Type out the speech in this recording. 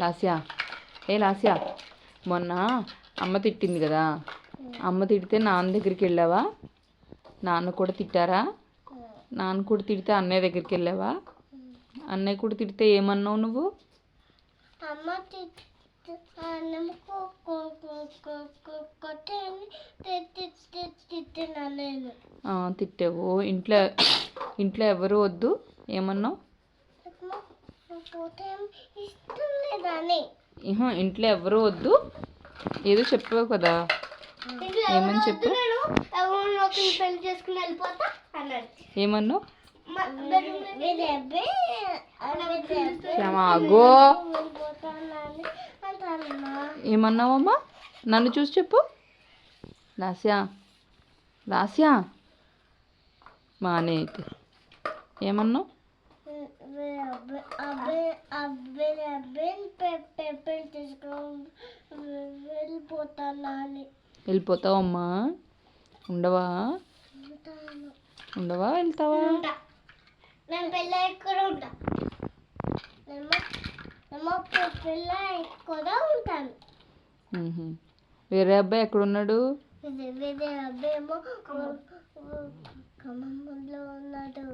లాస్యా, ఏ లాస్యా, మొన్న అమ్మ తిట్టింది కదా, అమ్మ తిడితే నాన్న దగ్గరికి వెళ్ళావా? నాన్న కూడా తిట్టారా? నాన్న కూడా తిడితే అన్నయ్య దగ్గరికి వెళ్ళావా? అన్నయ్య కూడా తిడితే ఏమన్నావు నువ్వు? తిట్టావు. ఇంట్లో ఇంట్లో ఎవరు వద్దు ఏమన్నావు? ఇంట్లో ఎవరు వద్దు ఏదో చెప్పావు కదా, ఏమని చెప్పు? ఏమన్నావు? శ్యామాగో ఏమన్నావమ్మా? నన్ను చూసి చెప్పు. లాస్యా, లాస్యా, మానే అయితే ఏమన్నావు? వెళ్ళిపోతావమ్మా? ఉండవా? ఉండవా? వెళ్తావా? వేరే అబ్బాయి ఎక్కడున్నాడు? వేరే అబ్బాయి ఏమో ఖమ్మంలో ఉన్నాడు.